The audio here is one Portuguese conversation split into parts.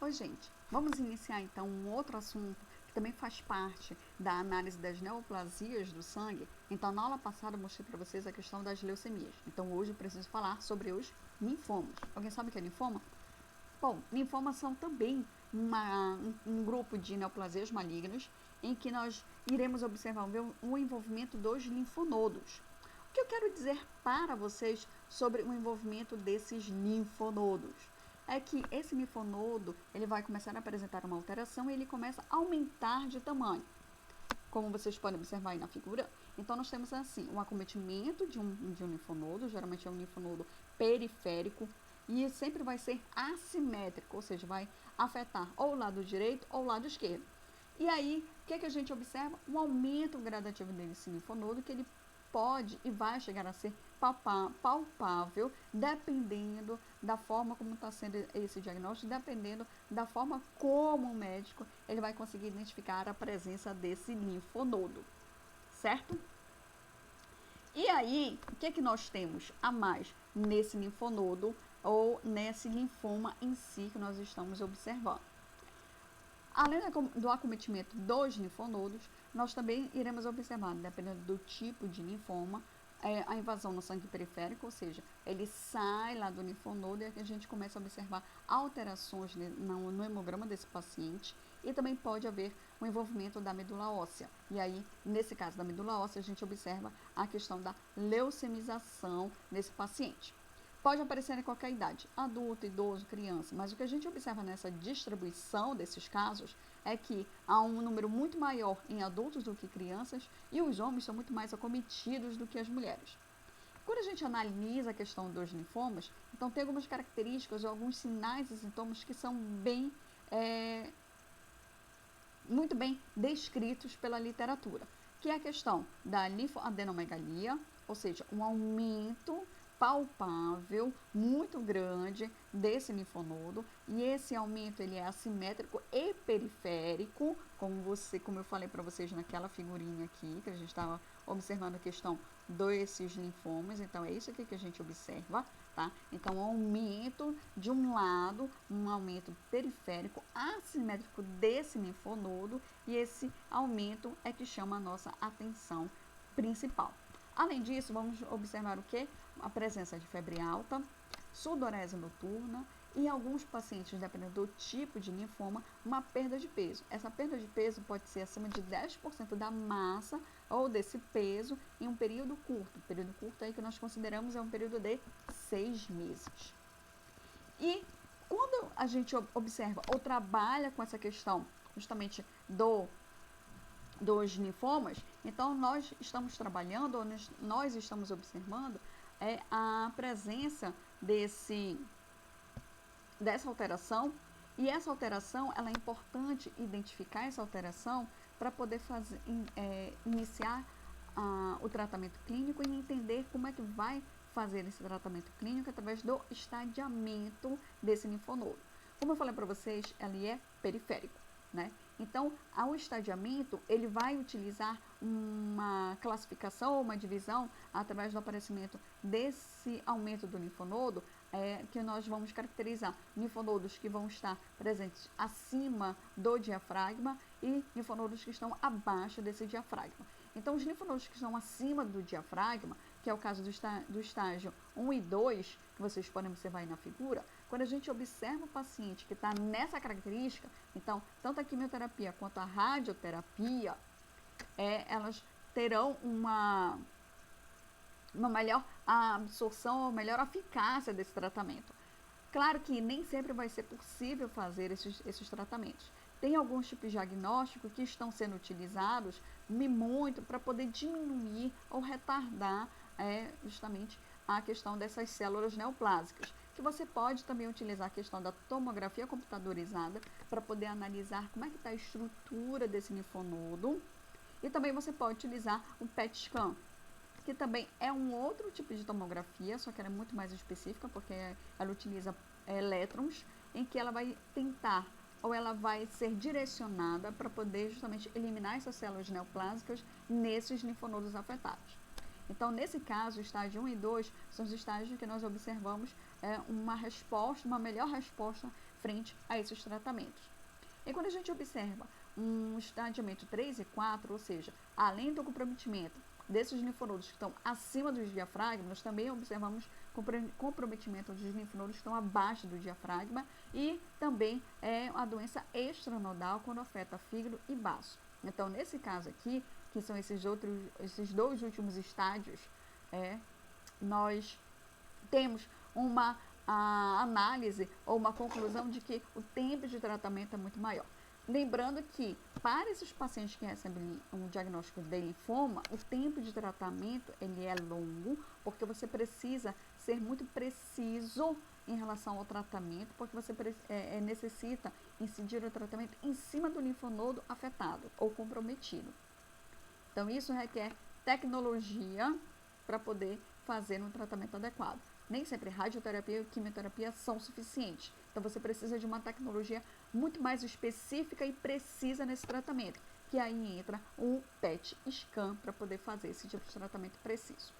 Oi, gente. Vamos iniciar então um outro assunto que também faz parte da análise das neoplasias do sangue. Então, na aula passada eu mostrei para vocês a questão das leucemias. Então, hoje eu preciso falar sobre os linfomas. Alguém sabe o que é linfoma? Bom, linfomas são também um grupo de neoplasias malignas em que nós iremos observar o envolvimento dos linfonodos. O que eu quero dizer para vocês sobre o envolvimento desses linfonodos? É que esse linfonodo ele vai começar a apresentar uma alteração e ele começa a aumentar de tamanho. Como vocês podem observar aí na figura, então nós temos assim, um acometimento de um linfonodo, geralmente é um linfonodo periférico, e sempre vai ser assimétrico, ou seja, vai afetar ou o lado direito ou o lado esquerdo. E aí, o que a gente observa? Um aumento gradativo desse linfonodo, que ele pode e vai chegar a ser palpável, dependendo da forma como está sendo esse diagnóstico, dependendo da forma como o médico ele vai conseguir identificar a presença desse linfonodo, certo? E aí, o que nós temos a mais nesse linfonodo ou nesse linfoma em si que nós estamos observando? Além do acometimento dos linfonodos, nós também iremos observar, dependendo do tipo de linfoma, a invasão no sangue periférico, ou seja, ele sai lá do linfonodo e a gente começa a observar alterações no hemograma desse paciente, e também pode haver um envolvimento da medula óssea. E aí, nesse caso da medula óssea, a gente observa a questão da leucemização nesse paciente. Pode aparecer em qualquer idade, adulto, idoso, criança, mas o que a gente observa nessa distribuição desses casos é que há um número muito maior em adultos do que crianças e os homens são muito mais acometidos do que as mulheres. Quando a gente analisa a questão dos linfomas, então tem algumas características ou alguns sinais e sintomas que são muito bem descritos pela literatura, que é a questão da linfoadenomegalia, ou seja, um aumento palpável, muito grande desse linfonodo, e esse aumento ele é assimétrico e periférico, como eu falei para vocês naquela figurinha aqui, que a gente estava observando a questão desses linfomas. Então é isso aqui que a gente observa, tá? Então aumento de um lado, um aumento periférico assimétrico desse linfonodo, e esse aumento é que chama a nossa atenção principal. Além disso, vamos observar o que? A presença de febre alta, sudorese noturna e em alguns pacientes, dependendo do tipo de linfoma, uma perda de peso. Essa perda de peso pode ser acima de 10% da massa ou desse peso em um período curto. O período curto aí que nós consideramos é um período de 6 meses. E quando a gente observa ou trabalha com essa questão justamente dos linfomas, então nós estamos trabalhando, ou nós estamos observando a presença dessa alteração, e essa alteração, ela é importante identificar essa alteração para poder iniciar o tratamento clínico e entender como é que vai fazer esse tratamento clínico através do estadiamento desse linfonodo. Como eu falei para vocês, ele é periférico, né? Então, ao estadiamento, ele vai utilizar uma classificação ou uma divisão através do aparecimento desse aumento do linfonodo, que nós vamos caracterizar linfonodos que vão estar presentes acima do diafragma e linfonodos que estão abaixo desse diafragma. Então, os linfonodos que estão acima do diafragma, que é o caso do estágio 1 e 2, que vocês podem observar aí na figura, quando a gente observa o paciente que está nessa característica, então, tanto a quimioterapia quanto a radioterapia, elas terão uma melhor absorção, uma melhor eficácia desse tratamento. Claro que nem sempre vai ser possível fazer esses tratamentos. Tem alguns tipos de diagnóstico que estão sendo utilizados muito para poder diminuir ou retardar justamente a questão dessas células neoplásicas, que você pode também utilizar a questão da tomografia computadorizada para poder analisar como é que está a estrutura desse linfonodo, e também você pode utilizar o PET scan, que também é um outro tipo de tomografia, só que ela é muito mais específica, porque ela utiliza elétrons, em que ela vai tentar, ou ela vai ser direcionada para poder justamente eliminar essas células neoplásicas nesses linfonodos afetados. Então, nesse caso, o estágio 1 e 2 são os estágios que nós observamos uma resposta, uma melhor resposta frente a esses tratamentos. E quando a gente observa um estadiamento 3 e 4, ou seja, além do comprometimento desses linfonodos que estão acima dos diafragmas, nós também observamos comprometimento dos linfonodos que estão abaixo do diafragma e também a doença extranodal quando afeta fígado e baço. Então, nesse caso aqui, que são esses dois últimos estádios, nós temos uma análise ou uma conclusão de que o tempo de tratamento é muito maior. Lembrando que, para esses pacientes que recebem um diagnóstico de linfoma, o tempo de tratamento ele é longo, porque você precisa ser muito preciso em relação ao tratamento, porque você necessita incidir o tratamento em cima do linfonodo afetado ou comprometido. Então, isso requer tecnologia para poder fazer um tratamento adequado. Nem sempre radioterapia e quimioterapia são suficientes. Então, você precisa de uma tecnologia muito mais específica e precisa nesse tratamento, que aí entra o PET scan para poder fazer esse tipo de tratamento preciso.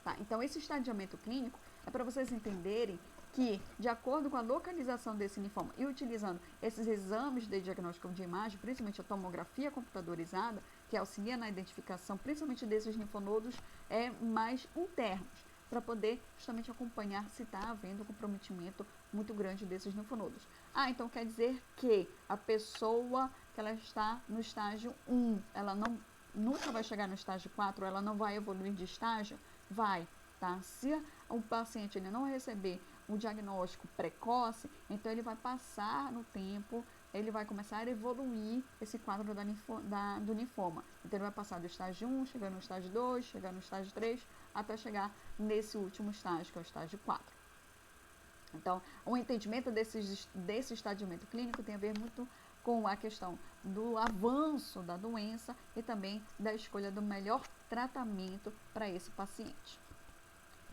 Tá? Então, esse estadiamento clínico é para vocês entenderem que, de acordo com a localização desse linfoma e utilizando esses exames de diagnóstico de imagem, principalmente a tomografia computadorizada, que auxilia na identificação, principalmente desses linfonodos mais internos, para poder justamente acompanhar se está havendo um comprometimento muito grande desses linfonodos. Então quer dizer que a pessoa que ela está no estágio 1, ela nunca vai chegar no estágio 4, ela não vai evoluir de estágio? Vai, tá? Se o paciente ele não receber um diagnóstico precoce, então ele vai passar no tempo, ele vai começar a evoluir esse quadro do linfoma. Então ele vai passar do estágio 1, chegar no estágio 2, chegar no estágio 3, até chegar nesse último estágio, que é o estágio 4. Então, o entendimento desse estadiamento clínico tem a ver muito com a questão do avanço da doença e também da escolha do melhor tratamento para esse paciente.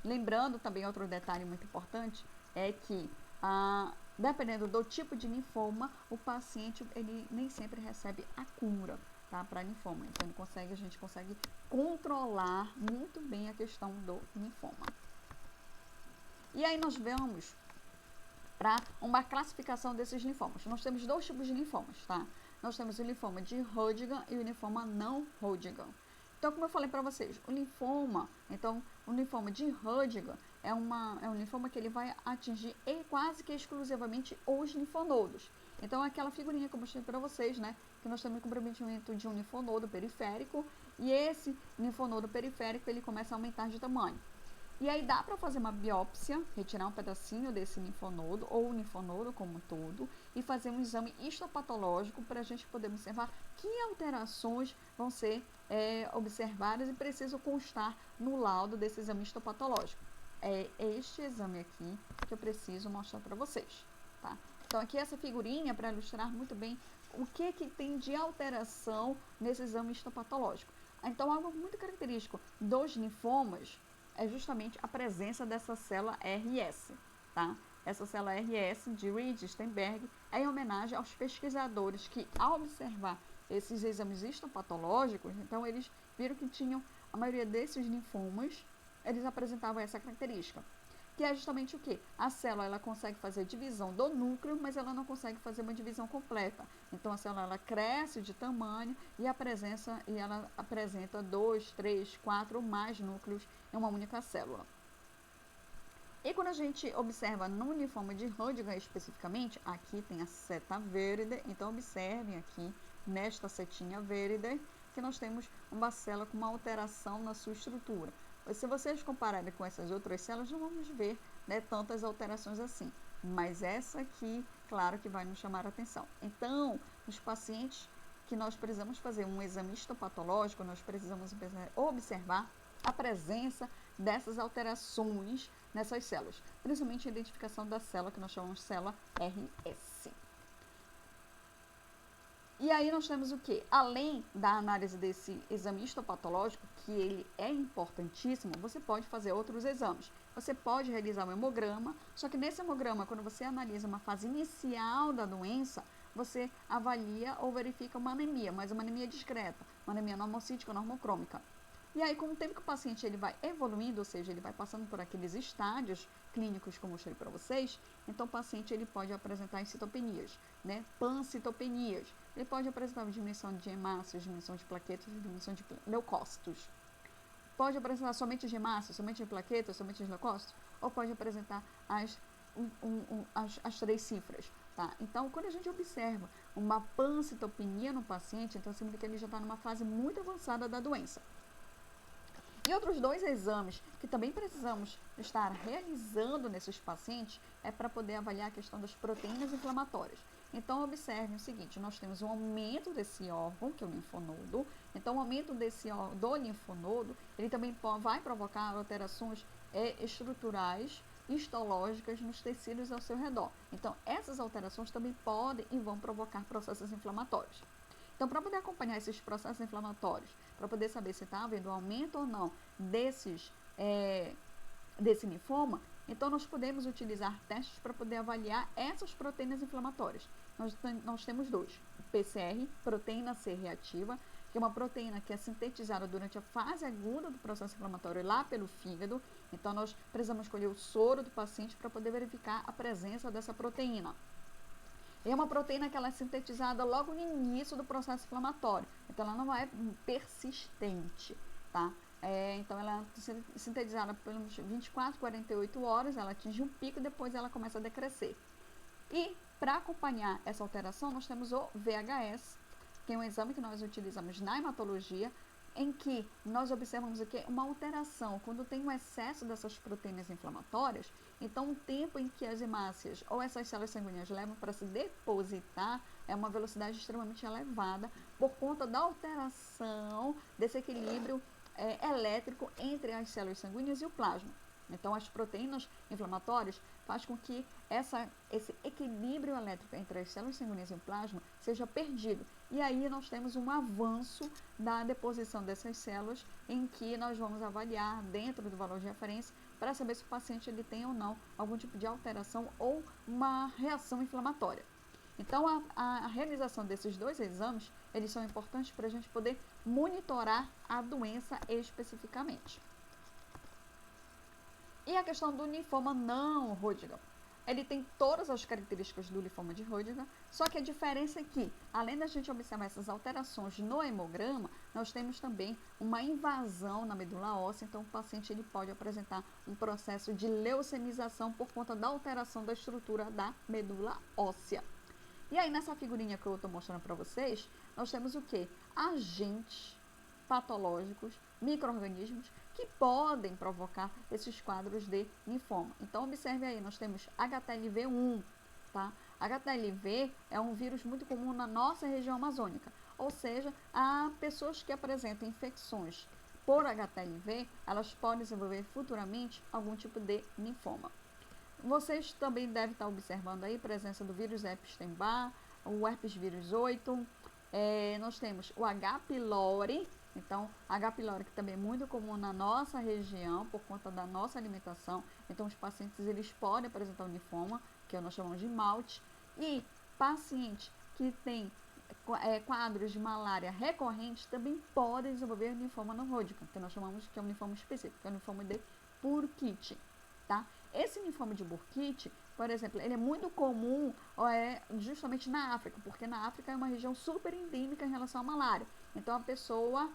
Lembrando também, outro detalhe muito importante é que, dependendo do tipo de linfoma, o paciente ele nem sempre recebe a cura, tá, para linfoma. Então, a gente consegue controlar muito bem a questão do linfoma. E aí nós vamos para uma classificação desses linfomas. Nós temos dois tipos de linfomas, tá? Nós temos o linfoma de Hodgkin e o linfoma não Hodgkin. Então, como eu falei para vocês, o linfoma de Hodgkin é um linfoma que ele vai atingir quase que exclusivamente os linfonodos. Então, aquela figurinha que eu mostrei para vocês, né? Que nós temos o comprometimento de um linfonodo periférico e esse linfonodo periférico ele começa a aumentar de tamanho. E aí dá para fazer uma biópsia, retirar um pedacinho desse linfonodo ou o linfonodo como um todo e fazer um exame histopatológico para a gente poder observar que alterações vão ser observadas e precisam constar no laudo desse exame histopatológico. É este exame aqui que eu preciso mostrar para vocês, tá? Então aqui essa figurinha para ilustrar muito bem o que tem de alteração nesse exame histopatológico. Então algo muito característico dos linfomas é justamente a presença dessa célula RS, tá? Essa célula RS de Reed Steinberg é em homenagem aos pesquisadores que, ao observar esses exames histopatológicos, então eles viram que a maioria desses linfomas, eles apresentavam essa característica, que é justamente o quê? A célula ela consegue fazer divisão do núcleo, mas ela não consegue fazer uma divisão completa. Então a célula ela cresce de tamanho e ela apresenta 2, 3, 4 ou mais núcleos em uma única célula. E quando a gente observa no linfoma de Hodgkin especificamente, aqui tem a seta verde, então observem aqui nesta setinha verde que nós temos uma célula com uma alteração na sua estrutura. Se vocês compararem com essas outras células, não vamos ver, né, tantas alterações assim. Mas essa aqui, claro que vai nos chamar a atenção. Então, nos pacientes que nós precisamos fazer um exame histopatológico, nós precisamos observar a presença dessas alterações nessas células. Principalmente a identificação da célula que nós chamamos de célula RS. E aí nós temos o que? Além da análise desse exame histopatológico, que ele é importantíssimo, você pode fazer outros exames. Você pode realizar um hemograma, só que nesse hemograma, quando você analisa uma fase inicial da doença, você avalia ou verifica uma anemia, mas uma anemia discreta, uma anemia normocítica ou normocrômica. E aí, com o tempo que o paciente ele vai evoluindo, ou seja, ele vai passando por aqueles estádios clínicos que eu mostrei para vocês, então o paciente ele pode apresentar citopenias, né? Pancitopenias. Ele pode apresentar diminuição de hemácias, diminuição de plaquetas, diminuição de leucócitos. Pode apresentar somente de hemácias, somente de plaquetas, somente de leucócitos, ou pode apresentar as 3 cifras. Tá? Então, quando a gente observa uma pancitopenia no paciente, então significa que ele já está numa fase muito avançada da doença. E outros 2 exames que também precisamos estar realizando nesses pacientes é para poder avaliar a questão das proteínas inflamatórias. Então, observe o seguinte, nós temos um aumento desse órgão, que é o linfonodo. Então, o aumento do linfonodo, ele também vai provocar alterações estruturais, histológicas nos tecidos ao seu redor. Então, essas alterações também podem e vão provocar processos inflamatórios. Então, para poder acompanhar esses processos inflamatórios, para poder saber se está havendo aumento ou não desse linfoma, então nós podemos utilizar testes para poder avaliar essas proteínas inflamatórias. Nós temos 2, o PCR, proteína C reativa, que é uma proteína que é sintetizada durante a fase aguda do processo inflamatório lá pelo fígado. Então, nós precisamos escolher o soro do paciente para poder verificar a presença dessa proteína. É uma proteína que ela é sintetizada logo no início do processo inflamatório. Então, ela não é persistente, tá? Então, ela é sintetizada pelos 24, 48 horas, ela atinge um pico e depois ela começa a decrescer. E, para acompanhar essa alteração, nós temos o VHS, que é um exame que nós utilizamos na hematologia, em que nós observamos aqui uma alteração. Quando tem um excesso dessas proteínas inflamatórias, então o tempo em que as hemácias ou essas células sanguíneas levam para se depositar é uma velocidade extremamente elevada por conta da alteração desse equilíbrio elétrico entre as células sanguíneas e o plasma. Então, as proteínas inflamatórias faz com que esse equilíbrio elétrico entre as células sanguíneas e o plasma seja perdido. E aí nós temos um avanço da deposição dessas células, em que nós vamos avaliar dentro do valor de referência para saber se o paciente ele tem ou não algum tipo de alteração ou uma reação inflamatória. Então, a realização desses 2 exames, eles são importantes para a gente poder monitorar a doença especificamente. E a questão do linfoma não Hodgkin. Ele tem todas as características do linfoma de Hodgkin, só que a diferença é que, além da gente observar essas alterações no hemograma, nós temos também uma invasão na medula óssea, então o paciente ele pode apresentar um processo de leucemização por conta da alteração da estrutura da medula óssea. E aí, nessa figurinha que eu estou mostrando para vocês, nós temos o quê? Agentes patológicos, micro-organismos, que podem provocar esses quadros de linfoma. Então, observe aí, nós temos HTLV1, tá? HTLV é um vírus muito comum na nossa região amazônica, ou seja, há pessoas que apresentam infecções por HTLV, elas podem desenvolver futuramente algum tipo de linfoma. Vocês também devem estar observando aí a presença do vírus Epstein-Barr, o herpes vírus 8, nós temos o H. pylori. Então, H. pylori que também é muito comum na nossa região por conta da nossa alimentação. Então, os pacientes eles podem apresentar um linfoma, que nós chamamos de malte, e pacientes que têm quadros de malária recorrentes também podem desenvolver linfoma não Hodgkin, que nós chamamos que é um linfoma específico, que é o linfoma de Burkitt, tá? Esse linfoma de Burkitt, por exemplo, ele é muito comum justamente na África, porque na África é uma região super endêmica em relação à malária. Então, a pessoa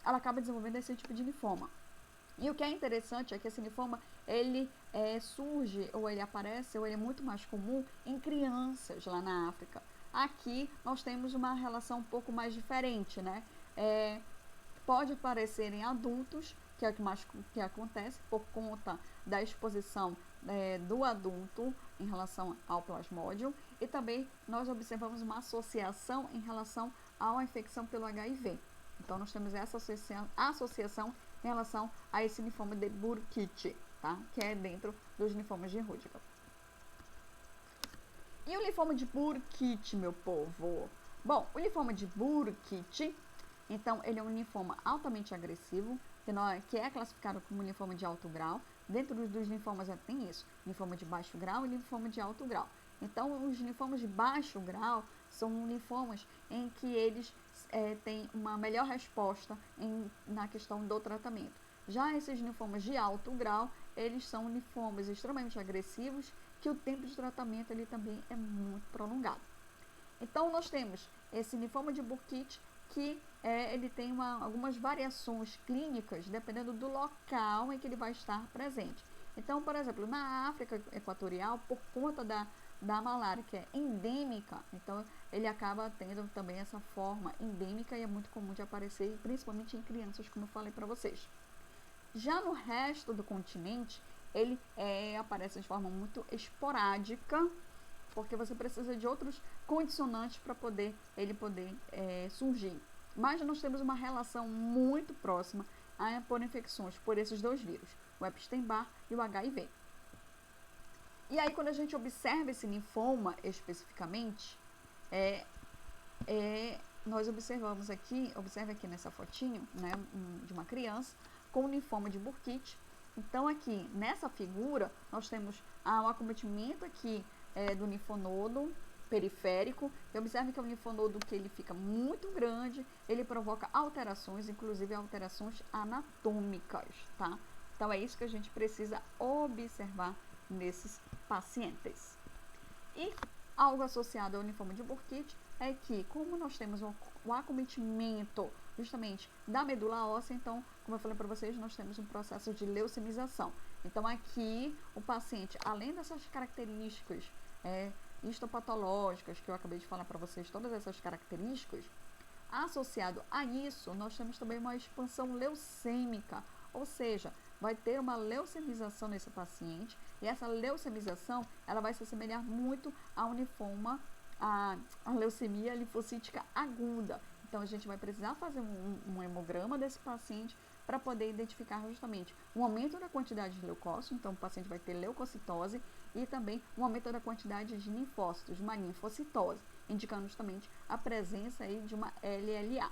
ela acaba desenvolvendo esse tipo de linfoma. E o que é interessante é que esse linfoma, ele surge, ou ele aparece, ou ele é muito mais comum em crianças lá na África. Aqui, nós temos uma relação um pouco mais diferente, né? Pode aparecer em adultos, que é o que mais que acontece, por conta da exposição do adulto em relação ao plasmódio. E também nós observamos uma associação em relação a uma infecção pelo HIV. Então, nós temos essa associação em relação a esse linfoma de Burkitt, tá? Que é dentro dos linfomas de Hodgkin. E o linfoma de Burkitt, meu povo? Bom, o linfoma de Burkitt, então, ele é um linfoma altamente agressivo, que é classificado como linfoma de alto grau. Dentro dos linfomas já tem isso, linfoma de baixo grau e linfoma de alto grau. Então, os linfomas de baixo grau são linfomas em que eles têm uma melhor resposta na questão do tratamento. Já esses linfomas de alto grau, eles são linfomas extremamente agressivos, que o tempo de tratamento ele também é muito prolongado. Então, nós temos esse linfoma de Burkitt, que ele tem algumas variações clínicas, dependendo do local em que ele vai estar presente. Então, por exemplo, na África Equatorial, por conta da malária, que é endêmica, então ele acaba tendo também essa forma endêmica e é muito comum de aparecer, principalmente em crianças, como eu falei para vocês. Já no resto do continente, ele aparece de forma muito esporádica, porque você precisa de outros condicionantes para ele poder surgir. Mas nós temos uma relação muito próxima por infecções por esses dois vírus, o Epstein-Barr e o HIV. E aí, quando a gente observa esse linfoma especificamente, nós observamos aqui, observe aqui nessa fotinho, né, de uma criança com linfoma de Burkitt. Então, aqui nessa figura, nós temos o acometimento aqui do linfonodo periférico. E observe que é um linfonodo que ele fica muito grande, ele provoca alterações, inclusive alterações anatômicas, tá? Então, é isso que a gente precisa observar nesses pacientes. E algo associado ao linfoma de Burkitt é que, como nós temos o acometimento justamente da medula óssea, então, como eu falei para vocês, nós temos um processo de leucemização. Então, aqui, o paciente, além dessas características histopatológicas, que eu acabei de falar para vocês, todas essas características, associado a isso, nós temos também uma expansão leucêmica, ou seja, vai ter uma leucemização nesse paciente, e essa leucemização, ela vai se assemelhar muito ao linfoma, a leucemia linfocítica aguda. Então, a gente vai precisar fazer um hemograma desse paciente para poder identificar justamente um aumento da quantidade de leucócitos, então o paciente vai ter leucocitose, e também um aumento da quantidade de linfócitos, uma linfocitose, indicando justamente a presença aí de uma LLA.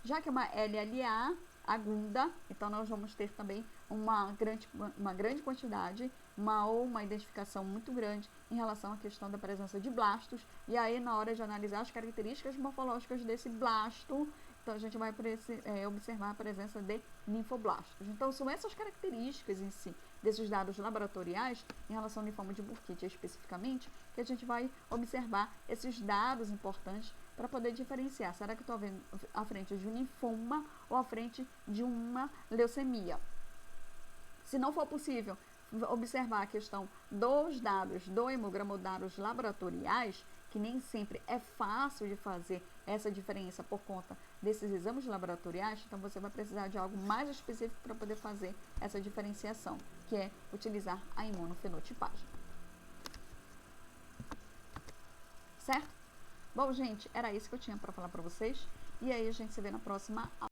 Já que é uma LLA aguda, então nós vamos ter também uma grande quantidade, uma identificação muito grande em relação à questão da presença de blastos, e aí na hora de analisar as características morfológicas desse blasto, então a gente vai observar a presença de linfoblastos. Então são essas características em si, desses dados laboratoriais, em relação ao linfoma de Burkitt especificamente, que a gente vai observar esses dados importantes para poder diferenciar. Será que eu estou vendo à frente de um linfoma ou à frente de uma leucemia? Se não for possível observar a questão dos dados do hemograma ou dados laboratoriais, que nem sempre é fácil de fazer essa diferença por conta desses exames laboratoriais, então você vai precisar de algo mais específico para poder fazer essa diferenciação, que é utilizar a imunofenotipagem. Certo? Bom, gente, era isso que eu tinha para falar para vocês, e aí a gente se vê na próxima aula.